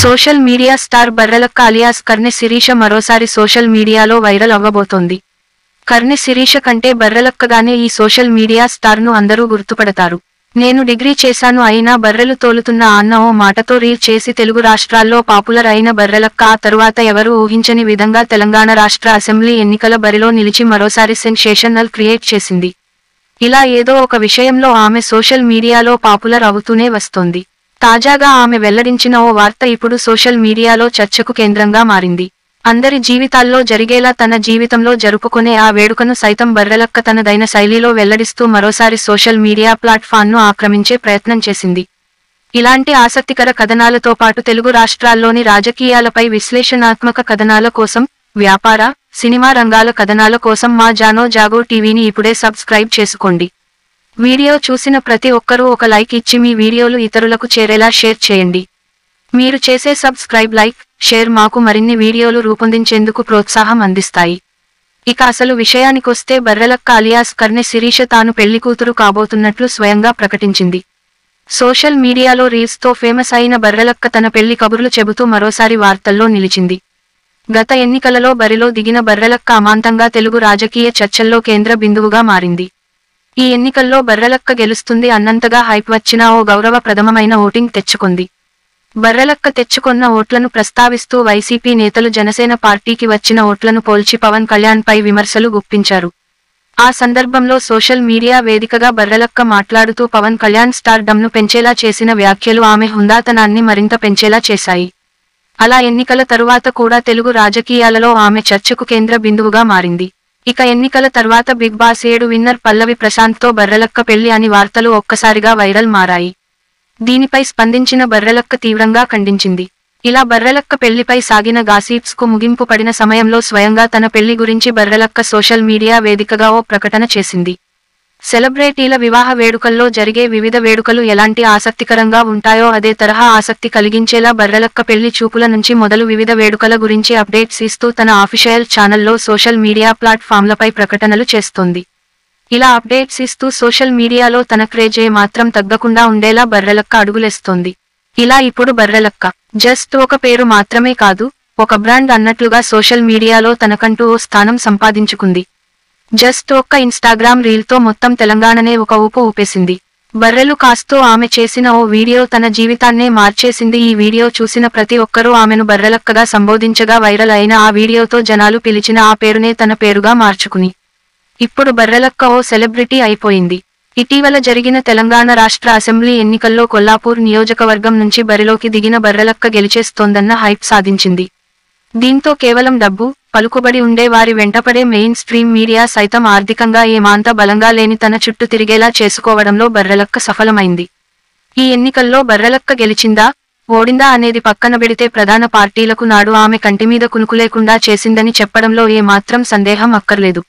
Social media star Barrelakka alias Karne Sirisha మరోసారి social మీడియాలో viral అవ్వబోతోంది. Karne Sirisha కంటే బర్రెలక్కగానే ఈ సోషల్ మీడియా స్టార్ను అందరూ గుర్తుపడతారు. నేను డిగ్రీ చేశాను అయినా బర్రెలు తోలుతున్న అన్న ఓ మాటతో రీల్ చేసి తెలుగు రాష్ట్రాల్లో పాపులర్ అయిన బర్రెలక్క ఆ తరువాత ఎవరూ ఊహించని విధంగా తెలంగాణ రాష్ట్ర అసెంబ్లీ ఎన్నికల బరిలో నిలిచి మరోసారి సెన్సేషనల్ క్రియేట్ చేసింది. ఇలా ఏదో ఒక విషయంలో ఆమె సోషల్ మీడియాలో పాపులర్ అవుతూనే వస్తోంది. తాజాగా ఆమె వెల్లడించిన ఓ వార్త ఇప్పుడు సోషల్ మీడియాలో చర్చకు కేంద్రంగా మారింది. అందరి జీవితాల్లో జరిగేలా తన జీవితంలో జరుపుకునే ఆ వేడుకను సైతం బర్రెలక్క తనదైన శైలిలో వెల్లడిస్తూ మరోసారి సోషల్ మీడియా ప్లాట్ఫామ్ను ఆక్రమించే ప్రయత్నం చేసింది. ఇలాంటి ఆసక్తికర కథనాలతో పాటు తెలుగు రాష్ట్రాల్లోని రాజకీయాలపై విశ్లేషణాత్మక కథనాల కోసం, వ్యాపార, సినిమా రంగాల కథనాల కోసం మా జానో జాగో టీవీని ఇప్పుడే సబ్స్క్రైబ్ చేసుకోండి. వీడియో చూసిన ప్రతి ఒక్కరూ ఒక లైక్ ఇచ్చి మీ వీడియోలు ఇతరులకు చేరేలా షేర్ చేయండి. మీరు చేసే సబ్స్క్రైబ్, లైక్, షేర్ మాకు మరిన్ని వీడియోలు రూపొందించేందుకు ప్రోత్సాహం అందిస్తాయి. ఇక అసలు విషయానికొస్తే బర్రెలక్క అలియాస్ కర్నె శిరీష తాను పెళ్లికూతురు కాబోతున్నట్లు స్వయంగా ప్రకటించింది. సోషల్ మీడియాలో రీల్స్తో ఫేమస్ అయిన బర్రెలక్క తన పెళ్లి కబుర్లు చెబుతూ మరోసారి వార్తల్లో నిలిచింది. గత ఎన్నికలలో బరిలో దిగిన బర్రెలక్క అమాంతంగా తెలుగు రాజకీయ చర్చల్లో కేంద్ర బిందువుగా మారింది. ఈ ఎన్నికల్లో బర్రెలక్క గెలుస్తుంది అన్నంతగా హైప్ వచ్చినా ఓ గౌరవప్రదమైన ఓటింగ్ తెచ్చుకుంది. బర్రెలక్క తెచ్చుకొన్న ఓట్లను ప్రస్తావిస్తూ వైసీపీ నేతలు జనసేన పార్టీకి వచ్చిన ఓట్లను పోల్చి పవన్ కళ్యాణ్ పై విమర్శలు గుప్పించారు. ఆ సందర్భంలో సోషల్ మీడియా వేదికగా బర్రెలక్క మాట్లాడుతూ పవన్ కళ్యాణ్ స్టార్ డమ్ను పెంచేలా చేసిన వ్యాఖ్యలు ఆమె హుందాతనాన్ని మరింత పెంచేలా చేశాయి. అలా ఎన్నికల తరువాత కూడా తెలుగు రాజకీయాలలో ఆమె చర్చకు కేంద్ర బిందువుగా మారింది. ఇక ఎన్నికల తర్వాత బిగ్ బాస్ 7 విన్నర్ పల్లవి ప్రశాంత్తో బర్రెలక్క పెళ్లి అని వార్తలు ఒక్కసారిగా వైరల్ మారాయి. దీనిపై స్పందించిన బర్రెలక్క తీవ్రంగా ఖండించింది. ఇలా బర్రెలక్క పెళ్లిపై సాగిన గాసిప్స్ కు ముగింపు పడిన సమయంలో స్వయంగా తన పెళ్లి గురించి బర్రెలక్క సోషల్ మీడియా వేదికగా ఓ ప్రకటన చేసింది. సెలబ్రిటీల వివాహ వేడుకల్లో జరిగే వివిధ వేడుకలు ఎలాంటి ఆసక్తికరంగా ఉంటాయో అదే తరహా ఆసక్తి కలిగించేలా బర్రెలక్క పెళ్లి చూపుల నుంచి మొదలు వివిధ వేడుకల గురించి అప్డేట్స్ ఇస్తూ తన ఆఫీషియల్ ఛానల్లో సోషల్ మీడియా ప్లాట్ఫామ్లపై ప్రకటనలు చేస్తోంది. ఇలా అప్డేట్స్ ఇస్తూ సోషల్ మీడియాలో తన క్రేజ్ మాత్రం తగ్గకుండా ఉండేలా బర్రెలక్క అడుగులేస్తోంది. ఇలా ఇప్పుడు బర్రెలక్క జస్ట్ ఒక పేరు మాత్రమే కాదు, ఒక బ్రాండ్ అన్నట్లుగా సోషల్ మీడియాలో తనకంటూ ఓ స్థానం సంపాదించుకుంది. జస్ట్ ఒక్క ఇన్స్టాగ్రామ్ రీల్తో మొత్తం తెలంగాణనే ఒక ఊపు ఊపేసింది. బర్రెలు కాస్తూ ఆమె చేసిన ఓ వీడియో తన జీవితాన్నే మార్చేసింది. ఈ వీడియో చూసిన ప్రతి ఒక్కరూ ఆమెను బర్రెలక్కగా సంబోధించగా వైరల్ అయిన ఆ వీడియోతో జనాలు పిలిచిన ఆ పేరునే తన పేరుగా మార్చుకుని ఇప్పుడు బర్రెలక్క ఓ సెలబ్రిటీ అయిపోయింది. ఇటీవల జరిగిన తెలంగాణ రాష్ట్ర అసెంబ్లీ ఎన్నికల్లో కొల్లాపూర్ నియోజకవర్గం నుంచి బరిలోకి దిగిన బర్రెలక్క గెలిచేస్తోందన్న హైప్ సాధించింది. దీంతో కేవలం డబ్బు, పలుకుబడి ఉండే వారి వెంటపడే మెయిన్ స్ట్రీమ్ మీడియా సైతం ఆర్థికంగా ఏమాంత బలంగా లేని తన చుట్టూ తిరిగేలా చేసుకోవడంలో బర్రెలక్క సఫలమైంది. ఈ ఎన్నికల్లో బర్రెలక్క గెలిచిందా, ఓడిందా అనేది పక్కన పెడితే ప్రధాన పార్టీలకు నాడు ఆమె కంటిమీద కునుకులేకుండా చేసిందని చెప్పడంలో ఏ మాత్రం సందేహం అక్కర్లేదు.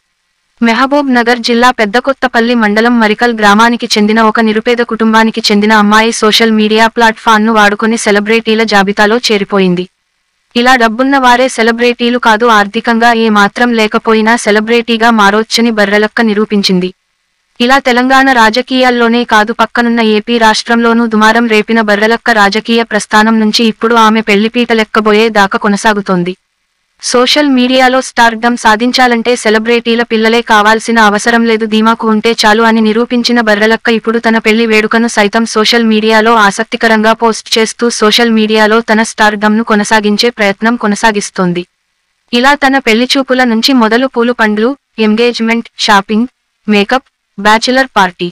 మెహబూబ్ నగర్ జిల్లా పెద్దకొత్తపల్లి మండలం మరికల్ గ్రామానికి చెందిన ఒక నిరుపేద కుటుంబానికి చెందిన అమ్మాయి సోషల్ మీడియా ప్లాట్ఫామ్ను వాడుకొని సెలబ్రిటీల జాబితాలో చేరిపోయింది. ఇలా డబ్బున్న వారే సెలబ్రిటీలు కాదు, ఆర్థికంగా ఏ మాత్రం లేకపోయినా సెలబ్రిటీగా మారొచ్చని బర్రెలక్క నిరూపించింది. ఇలా తెలంగాణ రాజకీయాల్లోనే కాదు పక్కనున్న ఏపీ రాష్ట్రంలోనూ దుమారం రేపిన బర్రెలక్క రాజకీయ ప్రస్థానం నుంచి ఇప్పుడు ఆమె పెళ్లిపీటలెక్కబోయే దాకా కొనసాగుతోంది. సోషల్ మీడియాలో స్టార్డమ్ సాధించాలంటే సెలబ్రిటీల పిల్లలే కావాల్సిన అవసరం లేదు, ధీమాకు ఉంటే చాలు అని నిరూపించిన బర్రెలక్క ఇప్పుడు తన పెళ్లి వేడుకను సైతం సోషల్ మీడియాలో ఆసక్తికరంగా పోస్ట్ చేస్తూ సోషల్ మీడియాలో తన స్టార్డమ్ను కొనసాగించే ప్రయత్నం కొనసాగిస్తోంది. ఇలా తన పెళ్లి చూపుల నుంచి మొదలు పూలు పండ్లు, engagement, shopping, makeup, bachelor party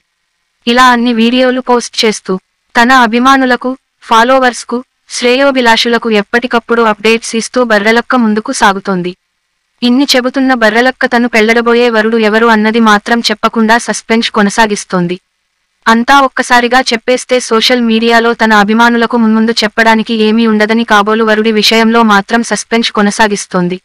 ఇలా అన్ని వీడియోలు పోస్ట్ చేస్తూ తన అభిమానులకు, ఫాలోవర్స్కు, శ్రేయోభిలాషులకు ఎప్పటికప్పుడు అప్డేట్స్ ఇస్తూ బర్రెలక్క ముందుకు సాగుతోంది. ఇన్ని చెబుతున్న బర్రెలక్క తను పెళ్లడబోయే వరుడు ఎవరు అన్నది మాత్రం చెప్పకుండా సస్పెన్స్ కొనసాగిస్తోంది. అంతా ఒక్కసారిగా చెప్పేస్తే సోషల్ మీడియాలో తన అభిమానులకు మున్ముందు చెప్పడానికి ఏమీ ఉండదని కాబోలు వరుడి విషయంలో మాత్రం సస్పెన్స్ కొనసాగిస్తోంది.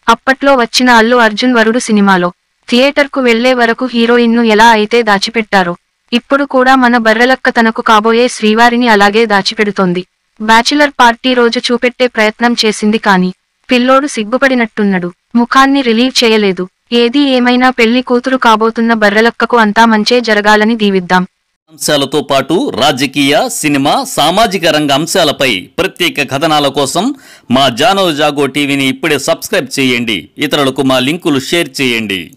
అప్పట్లో వచ్చిన అల్లు అర్జున్ వరుడు సినిమాలో థియేటర్కు వెళ్లే వరకు హీరోయిన్ను ఎలా అయితే దాచిపెట్టారో ఇప్పుడు కూడా మన బర్రెలక్క తనకు కాబోయే శ్రీవారిని అలాగే దాచిపెడుతోంది. బ్యాచిలర్ పార్టీ రోజు చూపెట్టే ప్రయత్నం చేసింది కానీ పిల్లోడు సిగ్గుపడినట్టున్నడు, ముఖాన్ని రిలీవ్ చేయలేదు. ఏది ఏమైనా పెళ్లి కూతురు కాబోతున్న బర్రెలక్కకు అంతా మంచే జరగాలని దీవిద్దాం. అంశాలతో పాటు రాజకీయ, సినిమా, సామాజిక రంగ అంశాలపై ప్రత్యేక కథనాల కోసం మా జానో జాగో టీవీని ఇప్పుడే సబ్స్క్రైబ్ చేయండి. ఇతరులకు మా లింకులు షేర్ చేయండి.